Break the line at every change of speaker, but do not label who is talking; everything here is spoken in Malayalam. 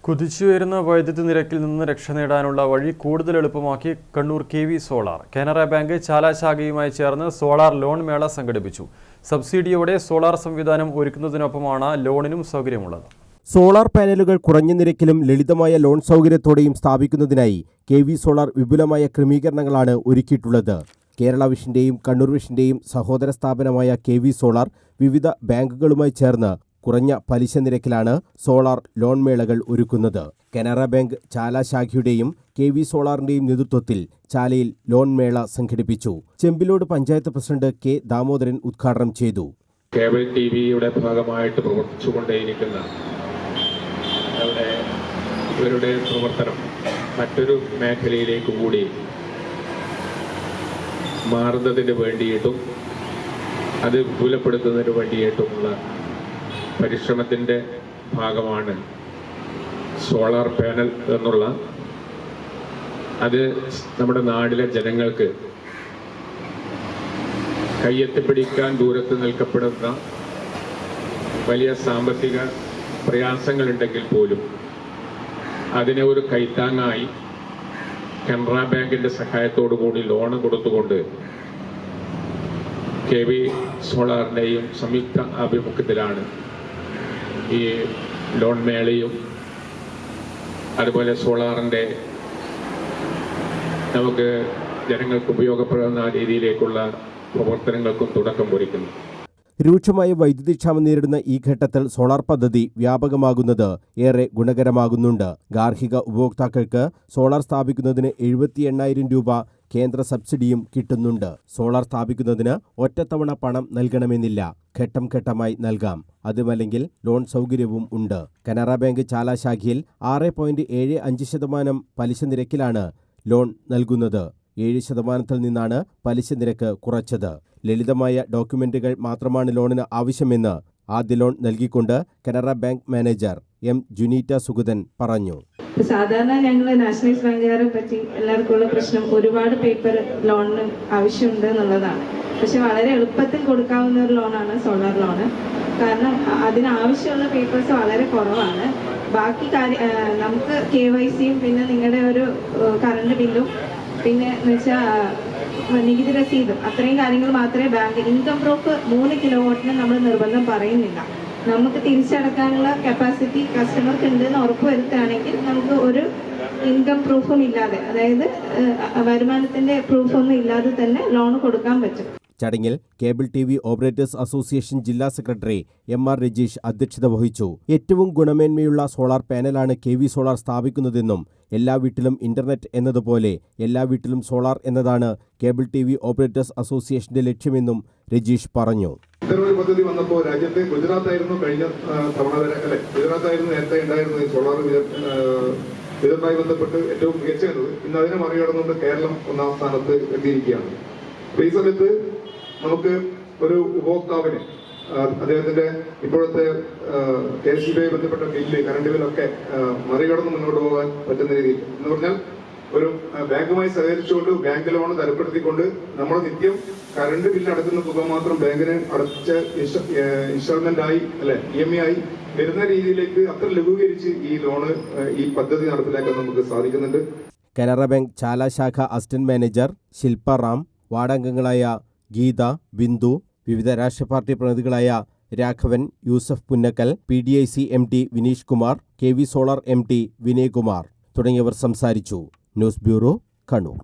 കുതിച്ചുയരുന്ന വൈദ്യുതി നിരക്കിൽ നിന്ന് രക്ഷ നേടാനുള്ള വഴി കൂടുതൽ എളുപ്പമാക്കി കണ്ണൂർ കെ.വി. സോളാർ. കാനറ ബാങ്ക് ചാല ശാഖയുമായി ചേർന്ന് സോളാർ ലോൺ മേള സംഘടിപ്പിച്ചു. സബ്സിഡിയോടെ സോളാർ സംവിധാനം ഒരുക്കുന്നതിനൊപ്പമാണ് ലോണിനും സൗകര്യമുള്ളത്.
സോളാർ പാനലുകൾ കുറഞ്ഞ നിരക്കിലും ലളിതമായ ലോൺ സൗകര്യത്തോടെയും സ്ഥാപിക്കുന്നതിനായി കെ.വി. സോളാർ വിപുലമായ ക്രമീകരണങ്ങളാണ് ഒരുക്കിയിട്ടുള്ളത്. കേരള വിഷന്റെയും കണ്ണൂർ വിഷന്റെയും സഹോദര സ്ഥാപനമായ കെ.വി. സോളാർ വിവിധ ബാങ്കുകളുമായി ചേർന്ന് കുറഞ്ഞ പലിശ നിരക്കിലാണ് സോളാർ ലോൺ മേളകൾ ഒരുക്കുന്നത്. കാനറ ബാങ്ക് ചാല ശാഖയുടെയും കെ.വി. സോളാറിന്റെയും നേതൃത്വത്തിൽ ചാലയിൽ ലോൺ മേള സംഘടിപ്പിച്ചു. Chembilode panchayat president K. ദാമോദരൻ ഉദ്ഘാടനം ചെയ്തു.
കേബിൾ ടിവിയുടെ ഭാഗമായിട്ട് പ്രവർത്തിച്ചുകൊണ്ടേയിരിക്കുന്ന ഇവരുടെ പ്രവർത്തനം മറ്റൊരു മേഖലയിലേക്ക് കൂടി മാറുന്നതിന് വേണ്ടിയിട്ടും അത് വിപുലപ്പെടുത്തുന്നതിന് വേണ്ടിയിട്ടുമുള്ള പരിശ്രമത്തിൻ്റെ ഭാഗമാണ് സോളാർ പാനൽ എന്നുള്ള. അത് നമ്മുടെ നാട്ടിലെ ജനങ്ങൾക്ക് കയ്യെത്തിപ്പിടിക്കാൻ ദൂരത്ത് നിൽക്കപ്പെടുന്ന വലിയ സാമ്പത്തിക പ്രയാസങ്ങളുണ്ടെങ്കിൽ പോലും അതിനെ ഒരു കൈത്താങ്ങായി കാനറ ബാങ്കിൻ്റെ സഹായത്തോടു കൂടി ലോൺ കൊടുത്തുകൊണ്ട് കെ.വി. സോളാറിൻ്റെയും സംയുക്ത ആഭിമുഖ്യത്തിലാണ് ഈ ലോൺ മേളയും അതുപോലെ സോളാറിൻ്റെ നമുക്ക് ജനങ്ങൾക്ക് ഉപയോഗപ്പെടുന്ന രീതിയിലേക്കുള്ള പ്രവർത്തനങ്ങൾക്കും തുടക്കം കുറിക്കുന്നു.
രൂക്ഷമായ വൈദ്യുതി ക്ഷാമം നേരിടുന്ന ഈ ഘട്ടത്തിൽ സോളാർ പദ്ധതി വ്യാപകമാകുന്നത് ഏറെ ഗുണകരമാകുന്നുണ്ട്. ഗാർഹിക ഉപഭോക്താക്കൾക്ക് സോളാർ സ്ഥാപിക്കുന്നതിന് 78,000 രൂപ കേന്ദ്ര സബ്സിഡിയും കിട്ടുന്നുണ്ട്. സോളാർ സ്ഥാപിക്കുന്നതിന് ഒറ്റത്തവണ പണം നൽകണമെന്നില്ല, ഘട്ടം ഘട്ടമായി നൽകാം. അതുമല്ലെങ്കിൽ ലോൺ സൗകര്യവും ഉണ്ട്. കാനറ ബാങ്ക് ചാല ശാഖയിൽ 6.75% പലിശ നിരക്കിലാണ് ലോൺ നൽകുന്നത്. 7% നിന്നാണ് പലിശ നിരക്ക് കുറച്ചത്. ലളിതമായ ഡോക്യുമെന്റുകൾ മാത്രമാണ് ലോണിന് ആവശ്യമെന്ന് ആദ്യ ലോൺ നൽകിക്കൊണ്ട് Canara bank manager M. Juneeta Sugathan പറഞ്ഞു.
സാധാരണ ഞങ്ങൾ നാഷണലൈസ് ബാങ്കുകാരെ പറ്റി എല്ലാവർക്കും ഉള്ള പ്രശ്നം ഒരുപാട് പേപ്പർ ലോണിന് ആവശ്യമുണ്ട് എന്നുള്ളതാണ്. പക്ഷെ വളരെ എളുപ്പത്തിൽ കൊടുക്കാവുന്ന ഒരു ലോണാണ് സോളാർ ലോണ്. കാരണം അതിനാവശ്യമുള്ള പേപ്പേഴ്സ് വളരെ കുറവാണ്. ബാക്കി നമുക്ക് KYCയും പിന്നെ നിങ്ങളുടെ ഒരു കറണ്ട് ബില്ലും പിന്നെ എന്ന് വെച്ചാൽ നികുതി രസീതും അത്രയും കാര്യങ്ങൾ മാത്രമേ ബാങ്ക്. ഇൻകം പ്രൂഫ് 3 കിലോവാട്ടിന് നമ്മൾ നിർബന്ധം പറയുന്നില്ല. നമുക്ക് തിരിച്ചടക്കാനുള്ള കപ്പാസിറ്റി കസ്റ്റമർക്ക് ഉണ്ടെന്ന് ഉറപ്പുവരുത്തുകയാണെങ്കിൽ നമുക്ക് ഒരു ഇൻകം പ്രൂഫും ഇല്ലാതെ, അതായത് വരുമാനത്തിന്റെ പ്രൂഫൊന്നും ഇല്ലാതെ തന്നെ ലോൺ കൊടുക്കാൻ പറ്റും.
ചടങ്ങിൽ കേബിൾ ടി.വി. ഓപ്പറേറ്റേഴ്സ് അസോസിയേഷൻ ജില്ലാ സെക്രട്ടറി M.R. രജീഷ് അധ്യക്ഷത വഹിച്ചു. ഏറ്റവും ഗുണമേന്മയുള്ള സോളാർ പാനലാണ് കെ.വി. സോളാർ സ്ഥാപിക്കുന്നതെന്നും എല്ലാ വീട്ടിലും ഇന്റർനെറ്റ് എന്നതുപോലെ എല്ലാ വീട്ടിലും സോളാർ എന്നതാണ് കേബിൾ ടി.വി. ഓപ്പറേറ്റേഴ്സ് അസോസിയേഷന്റെ ലക്ഷ്യമെന്നും രജീഷ് പറഞ്ഞു.
ഇത്തരമൊരു പദ്ധതി വന്നപ്പോൾ രാജ്യത്ത് ഗുജറാത്തായിരുന്നു കഴിഞ്ഞ തവണ വരെ, അല്ലെ, ഗുജറാത്തായിരുന്നു നേരത്തെ ഉണ്ടായിരുന്നത് സോളാർ വിതരണവുമായി ബന്ധപ്പെട്ട് ഏറ്റവും മികച്ചത്. ഇന്ന് അതിനെ മറികടന്നുകൊണ്ട് കേരളം 1ാം സ്ഥാനത്ത് എത്തിയിരിക്കുകയാണ്. ഈ സമയത്ത് നമുക്ക് ഒരു ഉപഭോക്താവിന് അദ്ദേഹത്തിന്റെ ഇപ്പോഴത്തെ KSB ബന്ധപ്പെട്ട ബില്ല്, കറണ്ട് ബില്ലൊക്കെ മറികടന്ന് മുന്നോട്ട് പോകാൻ പറ്റുന്ന രീതിയിൽ എന്ന് പറഞ്ഞാൽ ഒരു ബാങ്കുമായി സഹകരിച്ചുകൊണ്ട് ബാങ്ക് ലോൺ തരപ്പെടുത്തിക്കൊണ്ട് നമ്മൾ നിത്യം കറണ്ട് ബില്ല് അടക്കുന്ന തുക മാത്രം ബാങ്കിന് അടച്ച ഇൻസ്റ്റാൾമെന്റ് ആയി, അല്ലെ, EMI ആയി വരുന്ന രീതിയിലേക്ക് അത്ര ലഘൂകരിച്ച് ഈ ലോണ്, ഈ പദ്ധതി നടപ്പിലാക്കാൻ നമുക്ക് സാധിക്കുന്നുണ്ട്.
കാനറ ബാങ്ക് ചാല ശാഖ അസിസ്റ്റന്റ് മാനേജർ ശില്പ റാം, വാർഡംഗങ്ങളായ ഗീത, ബിന്ദു, വിവിധ രാഷ്ട്രീയ പാർട്ടി പ്രതിനിധികളായ Raghavan, Yusuf Punnakkal, PDIC MD Vineesh Kumar, K V. Solar MD Vinayakumar തുടങ്ങിയവർ സംസാരിച്ചു. News bureau, Kannur.